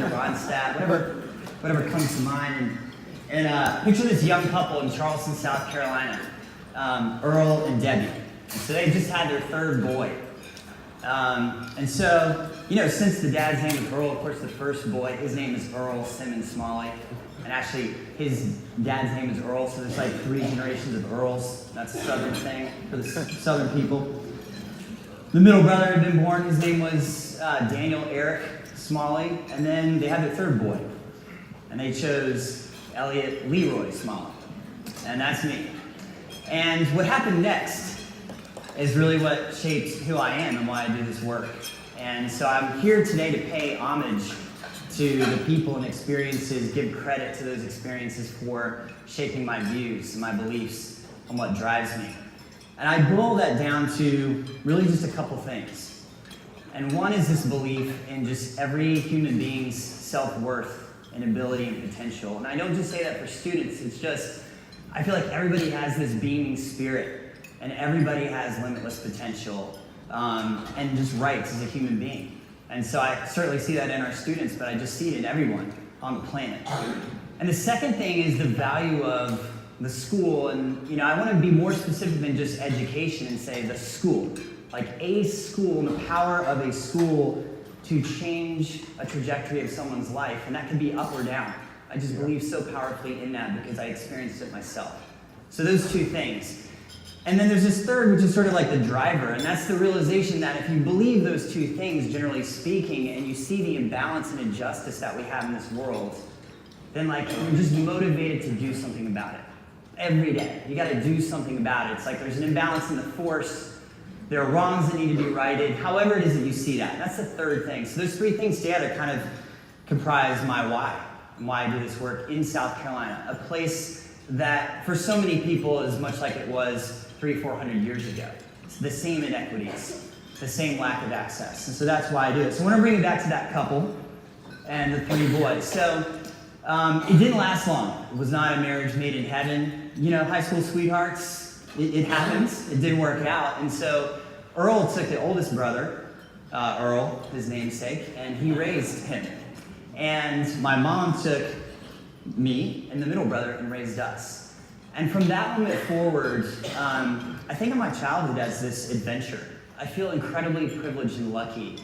Ronstadt, whatever comes to mind. And picture this young couple in Charleston, South Carolina, Earl and Debbie. And so they just had their third boy. And so, since the dad's name is Earl, of course the first boy, his name is Earl Simmons Smalley. And actually, his dad's name is Earl, so there's like 3 generations of Earls. That's a Southern thing for the Southern people. The middle brother had been born. His name was Daniel Eric Smalley. And then they had their third boy. And they chose Elliot Leroy Smalley. And that's me. And what happened next is really what shaped who I am and why I do this work. And so I'm here today to pay homage to the people and experiences, give credit to those experiences for shaping my views and my beliefs on what drives me. And I boil that down to really just a couple things. And one is this belief in just every human being's self-worth and ability and potential. And I don't just say that for students, it's just, I feel like everybody has this beaming spirit and everybody has limitless potential and just rights as a human being. And so I certainly see that in our students, but I just see it in everyone on the planet. And the second thing is the value of the school. And I want to be more specific than just education and say the school. Like a school and the power of a school to change a trajectory of someone's life. And that can be up or down. I just believe so powerfully in that because I experienced it myself. So those 2 things. And then there's this third, which is sort of like the driver, and that's the realization that if you believe those 2 things, generally speaking, and you see the imbalance and injustice that we have in this world, then you're just motivated to do something about it. Every day, you gotta do something about it. It's like there's an imbalance in the force, there are wrongs that need to be righted, however it is that you see that. That's the third thing. So those 3 things together kind of comprise my why, and why I do this work in South Carolina, a place that for so many people is much like it was 300-400 years ago. It's the same inequities, the same lack of access. And so that's why I do it. So I want to bring it back to that couple and the 3 boys. So it didn't last long. It was not a marriage made in heaven. High school sweethearts, it happens. It didn't work out. And so Earl took the oldest brother, Earl, his namesake, and he raised him. And my mom took me and the middle brother and raised us. And from that moment forward, I think of my childhood as this adventure. I feel incredibly privileged and lucky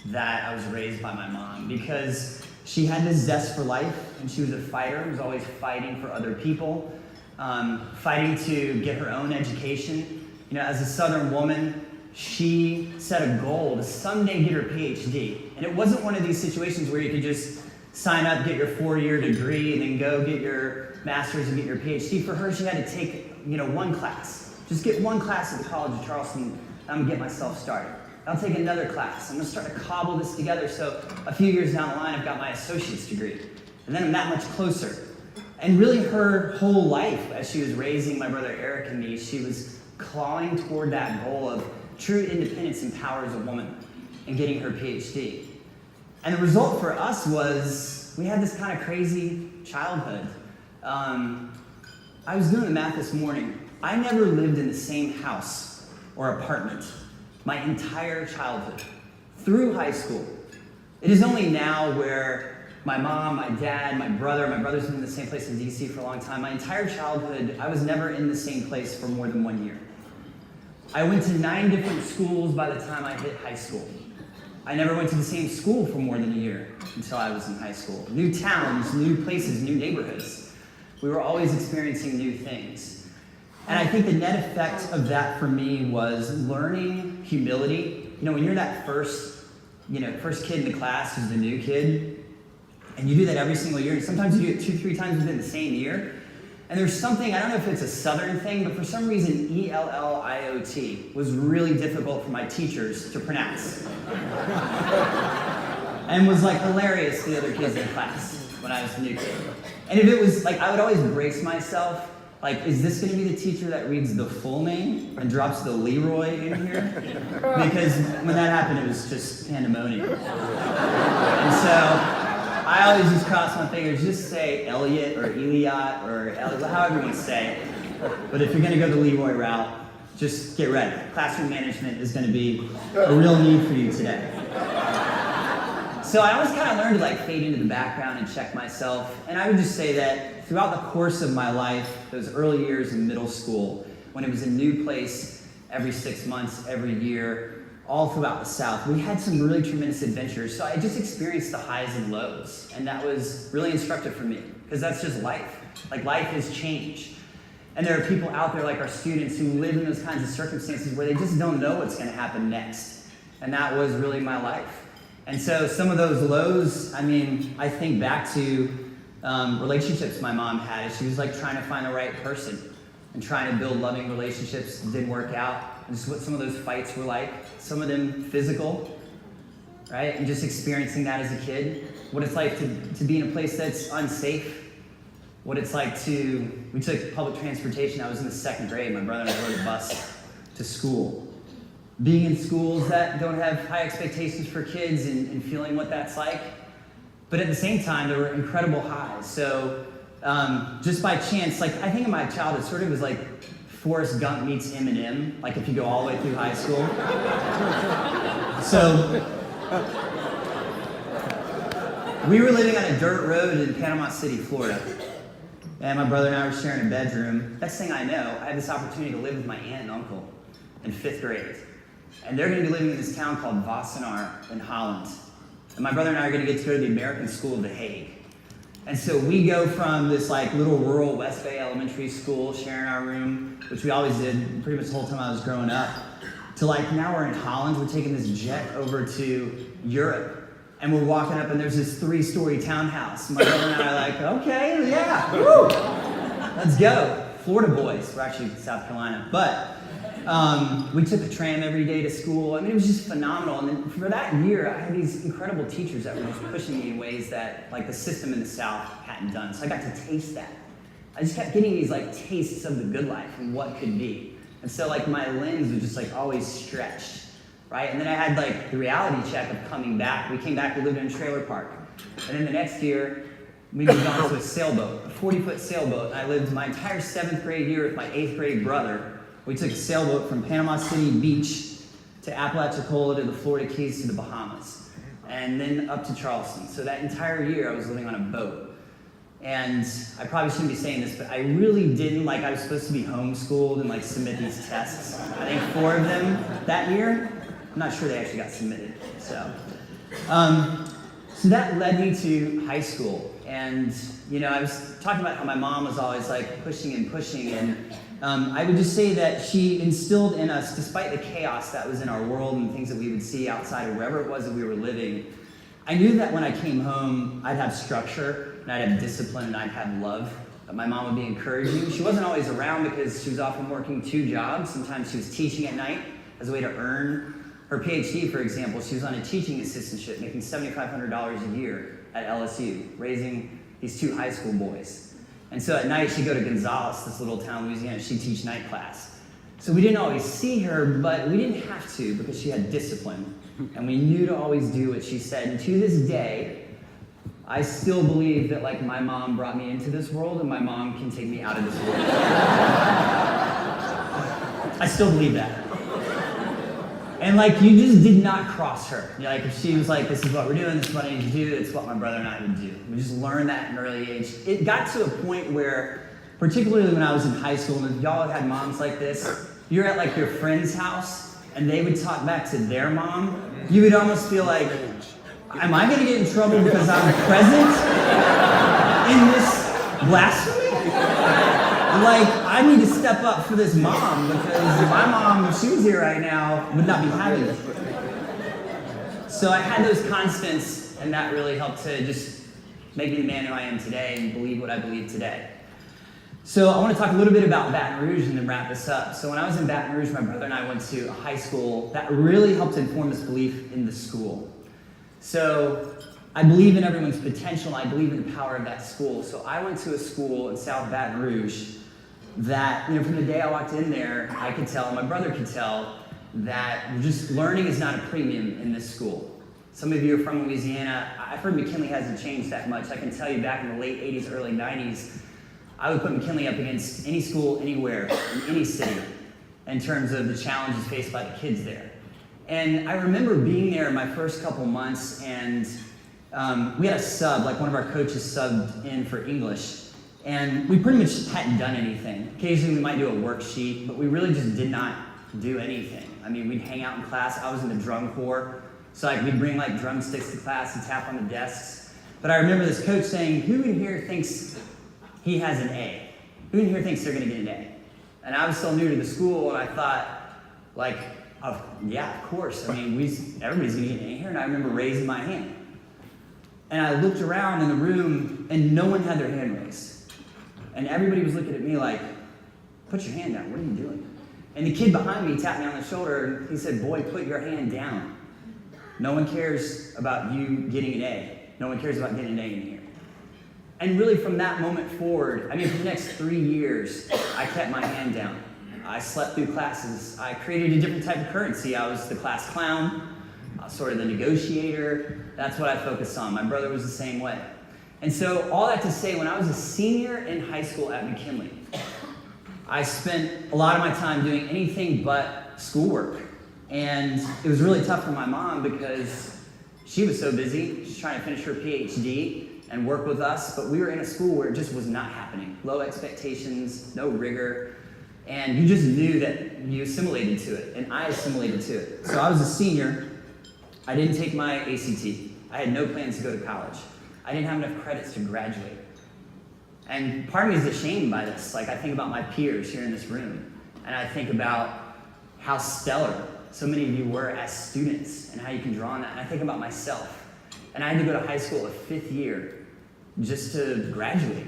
that I was raised by my mom because she had this zest for life and she was a fighter, was always fighting for other people, fighting to get her own education. As a Southern woman, she set a goal to someday get her PhD. And it wasn't one of these situations where you could just sign up, get your 4-year degree, and then go get your master's and get your PhD. For her, she had to take, 1 class. Just get 1 class at the College of Charleston, and I'm gonna get myself started. I'll take another class. I'm gonna start to cobble this together. So a few years down the line, I've got my associate's degree. And then I'm that much closer. And really her whole life, as she was raising my brother Eric and me, she was clawing toward that goal of true independence and power as a woman and getting her PhD. And the result for us was we had this kind of crazy childhood. I was doing the math this morning. I never lived in the same house or apartment my entire childhood through high school. It is only now where my mom, my dad, my brother's been in the same place in DC for a long time. My entire childhood, I was never in the same place for more than 1 year. I went to 9 different schools by the time I hit high school. I never went to the same school for more than a year until I was in high school. New towns, new places, new neighborhoods. We were always experiencing new things. And I think the net effect of that for me was learning humility. When you're that first kid in the class who's the new kid, and you do that every single year, and sometimes you do it 2-3 times within the same year, and there's something, I don't know if it's a Southern thing, but for some reason, ELLIOT was really difficult for my teachers to pronounce. And was hilarious to the other kids in class when I was the new kid. And if it was, I would always brace myself, is this gonna be the teacher that reads the full name and drops the Leroy in here? Because when that happened, it was just pandemonium. And so, I always just cross my fingers, just say Elliot or Elliot or however you want to say it. But if you're going to go the Leroy route, just get ready. Classroom management is going to be a real need for you today. So I always kind of learned to like fade into the background and check myself. And I would just say that throughout the course of my life, those early years in middle school, when it was a new place every 6 months, every year, all throughout the South, we had some really tremendous adventures. So I just experienced the highs and lows. And that was really instructive for me, because that's just life. Like, life has changed. And there are people out there like our students who live in those kinds of circumstances where they just don't know what's going to happen next. And that was really my life. And so some of those lows, I mean, I think back to relationships my mom had. She was like trying to find the right person and trying to build loving relationships. It didn't work out. And just what some of those fights were like. Some of them physical, right? And just experiencing that as a kid. What it's like to be in a place that's unsafe. What it's like we took public transportation. I was in the 2nd grade. My brother and I rode a bus to school. Being in schools that don't have high expectations for kids and feeling what that's like. But at the same time, there were incredible highs. So just by chance, like I think in my childhood, sort of was like Forrest Gump meets Eminem, like if you go all the way through high school. So we were living on a dirt road in Panama City, Florida. And my brother and I were sharing a bedroom. Next thing I know, I had this opportunity to live with my aunt and uncle in 5th grade. And they're going to be living in this town called Wassenaar in Holland. And my brother and I are going to get to go to the American School of The Hague. And so we go from this like little rural West Bay elementary school, sharing our room, which we always did pretty much the whole time I was growing up, to like now we're in Holland. We're taking this jet over to Europe. And we're walking up and there's this 3-story townhouse. My brother and I are like, okay, yeah, woo, let's go. Florida boys. We're actually South Carolina. But we took a tram every day to school. I mean, it was just phenomenal. And then for that year, I had these incredible teachers that were just pushing me in ways that like the system in the South hadn't done. So I got to taste that. I just kept getting these like tastes of the good life and what could be. And so like my lens was just like always stretched. Right? And then I had like the reality check of coming back. We came back, we lived in a trailer park. And then the next year, we moved on to a sailboat, a 40-foot sailboat. And I lived my entire 7th grade year with my 8th grade brother. We took a sailboat from Panama City Beach to Apalachicola to the Florida Keys to the Bahamas. And then up to Charleston. So that entire year I was living on a boat. And I probably shouldn't be saying this, but I really didn't, like I was supposed to be homeschooled and like submit these tests. I think 4 of them that year. I'm not sure they actually got submitted. So that led me to high school. And, you know, I was talking about how my mom was always like pushing. And I would just say that she instilled in us, despite the chaos that was in our world and things that we would see outside of wherever it was that we were living, I knew that when I came home, I'd have structure, and I'd have discipline, and I'd have love. That my mom would be encouraging. She wasn't always around because she was often working 2 jobs. Sometimes she was teaching at night as a way to earn her PhD, for example. She was on a teaching assistantship, making $7,500 a year at LSU, raising these 2 high school boys. And so at night, she'd go to Gonzales, this little town in Louisiana. She'd teach night class. So we didn't always see her, but we didn't have to because she had discipline. And we knew to always do what she said. And to this day, I still believe that like my mom brought me into this world and my mom can take me out of this world. I still believe that. And like, you just did not cross her. You know, like, if she was like, this is what we're doing, this is what I need to do, it's what my brother and I would do. We just learned that at an early age. It got to a point where, particularly when I was in high school, and if y'all had moms like this, you're at like your friend's house, and they would talk back to their mom, you would almost feel like, am I gonna get in trouble because I'm present in this blasphemy? Like, I need to step up for this mom because my mom, if she was here right now, would not be having it. So I had those constants, and that really helped to just make me the man who I am today and believe what I believe today. So I want to talk a little bit about Baton Rouge and then wrap this up. So when I was in Baton Rouge, my brother and I went to a high school that really helped inform this belief in the school. So I believe in everyone's potential, and I believe in the power of that school. So I went to a school in South Baton Rouge that, you know, from the day I walked in there, I could tell, my brother could tell, that just learning is not a premium in this school. Some of you are from Louisiana. I've heard McKinley hasn't changed that much. I can tell you back in the late 80s, early 90s, I would put McKinley up against any school, anywhere, in any city, in terms of the challenges faced by the kids there. And I remember being there in my first couple months and we had a sub, like one of our coaches subbed in for English, and we pretty much hadn't done anything. Occasionally we might do a worksheet, but we really just did not do anything. I mean, we'd hang out in class. I was in the drum corps, so like we'd bring like drumsticks to class and tap on the desks. But I remember this coach saying, who in here thinks he has an A? Who in here thinks they're gonna get an A? And I was still new to the school, and I thought, like, yeah, of course. I mean, everybody's gonna get an A here, and I remember raising my hand. And I looked around in the room, and no one had their hand raised. And everybody was looking at me like, put your hand down, what are you doing? And the kid behind me tapped me on the shoulder, and he said, boy, put your hand down. No one cares about you getting an A. No one cares about getting an A in here. And really from that moment forward, I mean, for the next 3 years, I kept my hand down. I slept through classes. I created a different type of currency. I was the class clown, sort of the negotiator. That's what I focused on. My brother was the same way. And so all that to say, when I was a senior in high school at McKinley, I spent a lot of my time doing anything but schoolwork. And it was really tough for my mom because she was so busy. She's trying to finish her PhD and work with us, but we were in a school where it just was not happening. Low expectations, no rigor, and you just knew that you assimilated to it, and I assimilated to it. So I was a senior. I didn't take my ACT. I had no plans to go to college. I didn't have enough credits to graduate. And part of me is ashamed by this. Like, I think about my peers here in this room, and I think about how stellar so many of you were as students and how you can draw on that. And I think about myself. And I had to go to high school a 5th year just to graduate.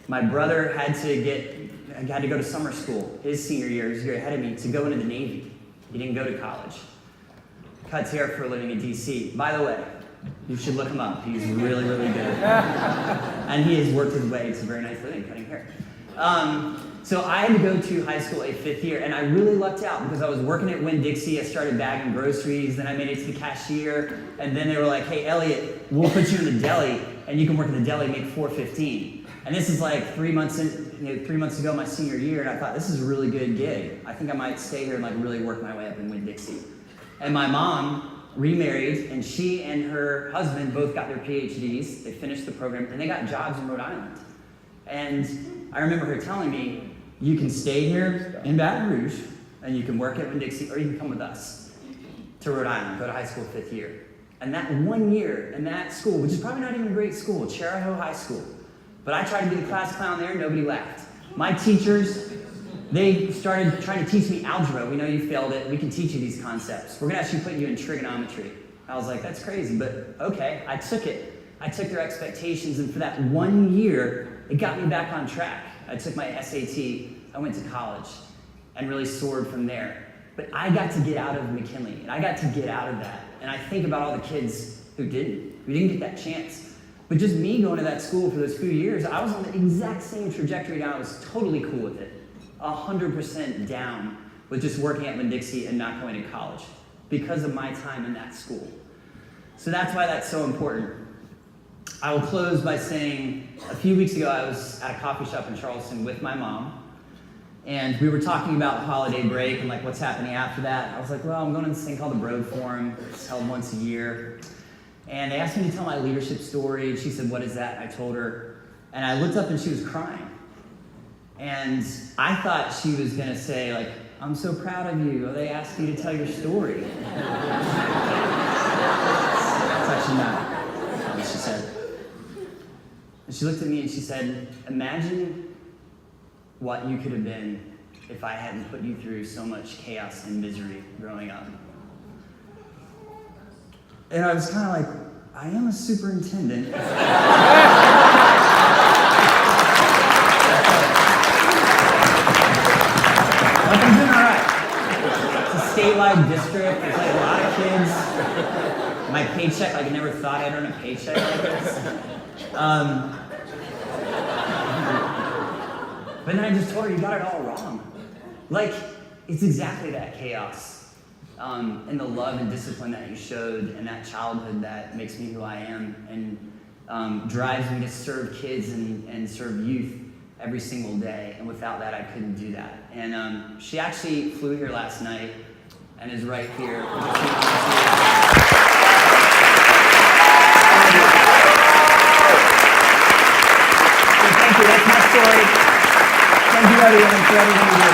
My brother had to go to summer school his senior year. He was a year ahead of me to go into the Navy. He didn't go to college. Cuts hair for a living in DC. By the way, you should look him up. He's really, really good. And he has worked his way to a very nice living cutting hair. So I had to go to high school a 5th year, and I really lucked out because I was working at Winn-Dixie. I started bagging groceries, then I made it to the cashier, and then they were like, hey, Elliot, we'll put you in the deli, and you can work in the deli and make $4.15. And this is like 3 months ago, my senior year, and I thought, this is a really good gig. I think I might stay here and like really work my way up in Winn-Dixie. And my mom remarried, and she and her husband both got their PhDs. They finished the program, and they got jobs in Rhode Island. And I remember her telling me, you can stay here in Baton Rouge, and you can work at Winn-Dixie, or you can come with us to Rhode Island, go to high school 5th year. And that 1 year in that school, which is probably not even a great school, Charahoe High School, but I tried to be the class clown there, nobody laughed. My teachers, they started trying to teach me algebra. We know you failed it, we can teach you these concepts. We're gonna actually put you in trigonometry. I was like, that's crazy, but okay, I took it. I took their expectations, and for that 1 year, it got me back on track. I took my SAT, I went to college, and really soared from there. But I got to get out of McKinley, and I got to get out of that. And I think about all the kids who didn't get that chance. But just me going to that school for those few years, I was on the exact same trajectory, and I was totally cool with it. 100% down with just working at Winn-Dixie and not going to college because of my time in that school. So that's why that's so important. I will close by saying, a few weeks ago I was at a coffee shop in Charleston with my mom, and we were talking about holiday break and like what's happening after that. I was like, well, I'm going to this thing called the Broad Forum. It's held once a year. And they asked me to tell my leadership story, and she said, what is that? I told her, and I looked up and she was crying. And I thought she was going to say, like, I'm so proud of you. They asked you to tell your story. That's actually not what she said. And she looked at me and she said, imagine what you could have been if I hadn't put you through so much chaos and misery growing up. And I was kind of like, I am a superintendent. Like, I'm doing all right. It's a statewide district. There's like a lot of kids. My paycheck, like I never thought I'd earn a paycheck like this. But then I just told her, you got it all wrong. Like, it's exactly that chaos. And the love and discipline that you showed, and that childhood that makes me who I am, and drives me to serve kids and serve youth every single day. And without that, I couldn't do that. And she actually flew here last night and is right here. story. Thank you, everyone, for everything you do.